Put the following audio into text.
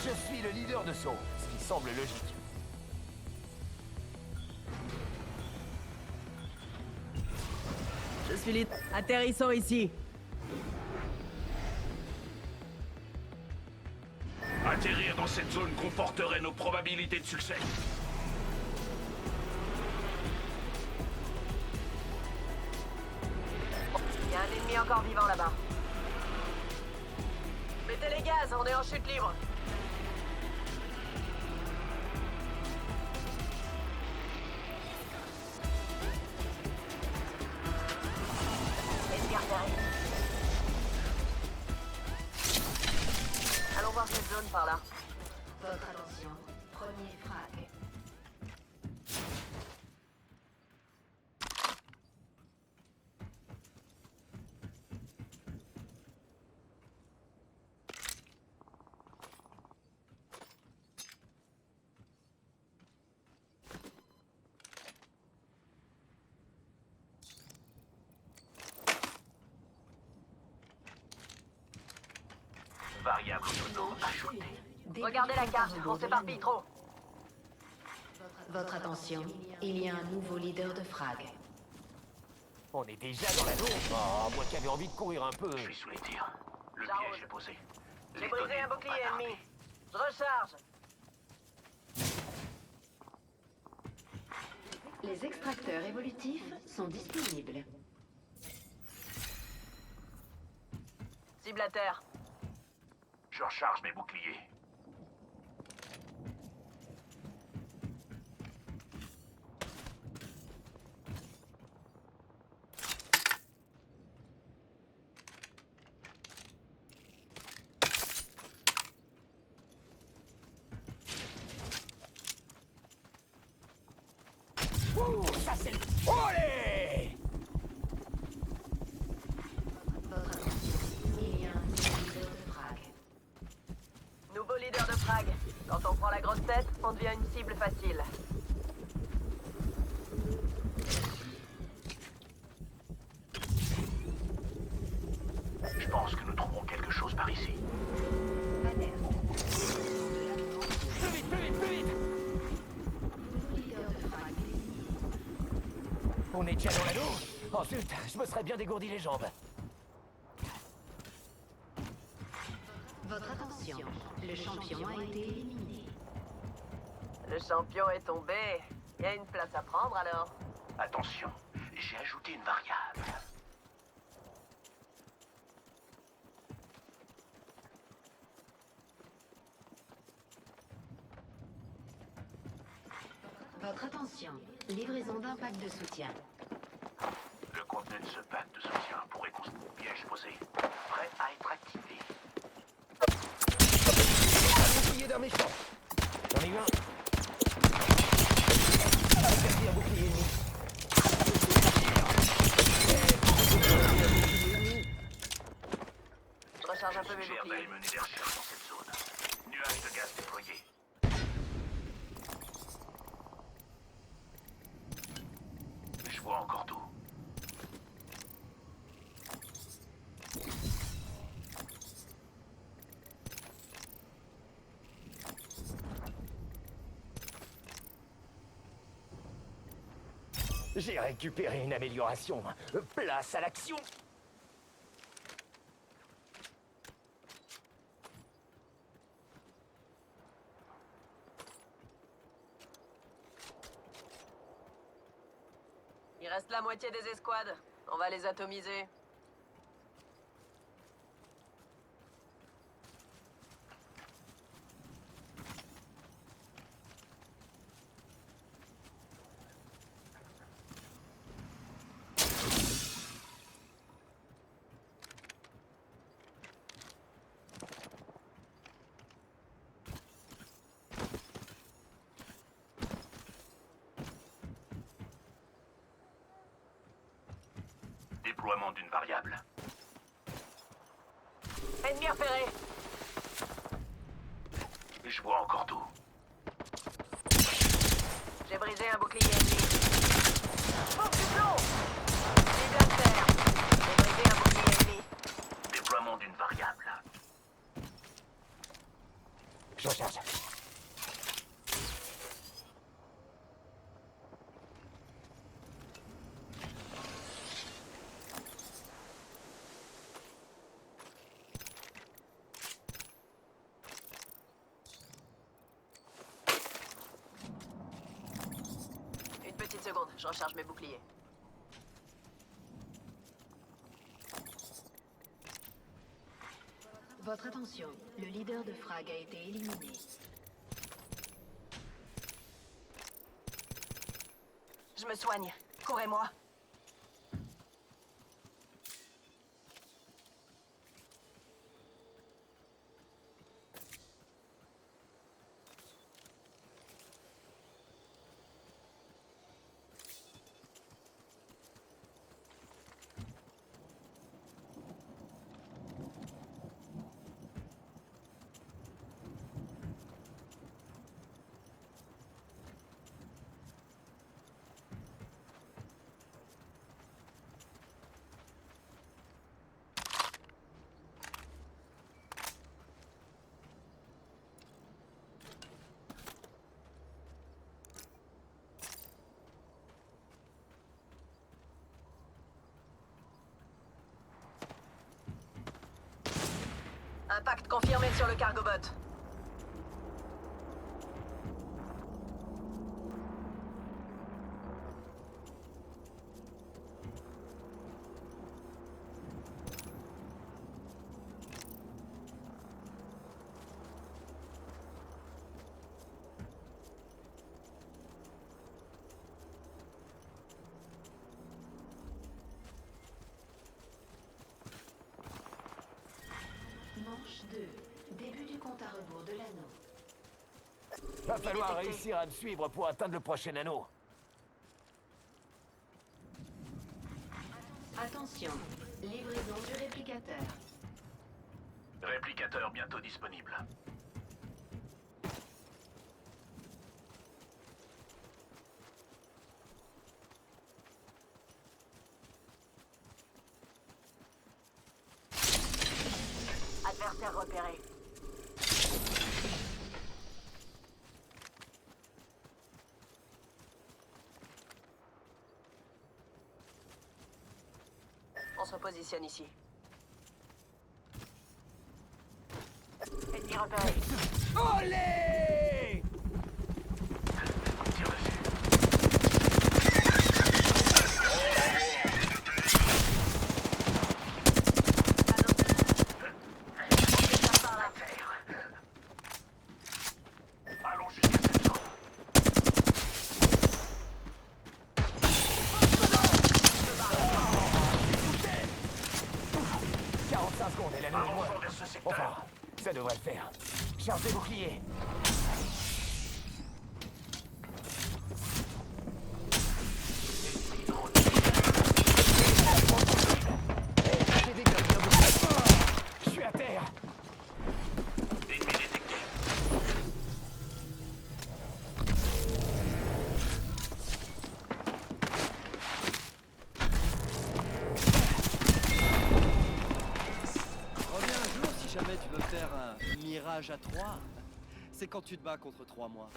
Je suis le leader de saut, ce qui semble logique. Je suis leader. Atterrissons ici. Atterrir dans cette zone conforterait nos probabilités de succès. Il y a un ennemi encore vivant là-bas. Mettez les gaz, on est en chute libre. Ennemi repéré. Allons voir cette zone par là. Votre attention, premier frag. Variable autonome ajoutée. Regardez la carte, on s'éparpille trop. Votre attention, il y a un nouveau leader de frag. On est déjà dans la zone. Oh, moi qui avais envie de courir un peu. Je suis sous les tirs. Le J'arrose. piège est posé. J'ai Les brisé données un vont bouclier pas tarder. ennemi. Je recharge. Les extracteurs évolutifs sont disponibles. Cible à terre. Je recharge mes boucliers. Ouh, ça c'est le... Olé! Votre attention, il y a un nouveau leader de frag. Nouveau leader de frag. Quand on prend la grosse tête, on devient une cible facile. Je pense que nous trouverons quelque chose par ici. Plus vite, plus vite, plus vite! Leader de frag. On est déjà dans l'anneau? Oh zut, je me serais bien dégourdi les jambes. Votre attention, le champion a été éliminé. Le champion est tombé. Il y a une place à prendre alors. Attention, j'ai ajouté une variable. Votre attention, livraison d'un pack de soutien. Le contenu de ce pack de soutien pourrait constituer un piège posé, prêt à être activé. Un bouclier d'un méchant. J'en ai eu un. Perdu un bouclier ennemi. Je recharge un peu mes Suggère boucliers. d'aller mener des recherches dans cette zone. Nuage de gaz déployé. Je vois encore tout. J'ai récupéré une amélioration. Place à l'action. Il reste la moitié des escouades. On va les atomiser. Déploiement d'une variable. Ennemi repéré. Je vois encore tout. J'ai brisé un bouclier ennemi. Faut que tu plomb. Cible à terre. J'ai brisé un bouclier ennemi. Déploiement d'une variable. Je recharge. Une petite seconde, je recharge mes boucliers. Votre attention, le leader de Frag a été éliminé. Je me soigne. Courez-moi. Impact confirmé sur le cargo bot. Manche 2. Début du compte à rebours de l'anneau. Va falloir détecté. réussir à me suivre pour atteindre le prochain anneau. Attention, livraison du réplicateur. Réplicateur bientôt disponible. Adversaire repéré. On se positionne ici. Ennemi repéré. Olé! Tire dessus. Allons jusqu'à cette zone. 45 secondes et l'anneau est loin. Avançons vers ce secteur. Enfin, ça devrait le faire. Charge des boucliers. Je suis à terre. Ennemi détecté. Reviens un jour si jamais tu veux faire un mirage à 3. C'est quand tu te bats contre 3 mois.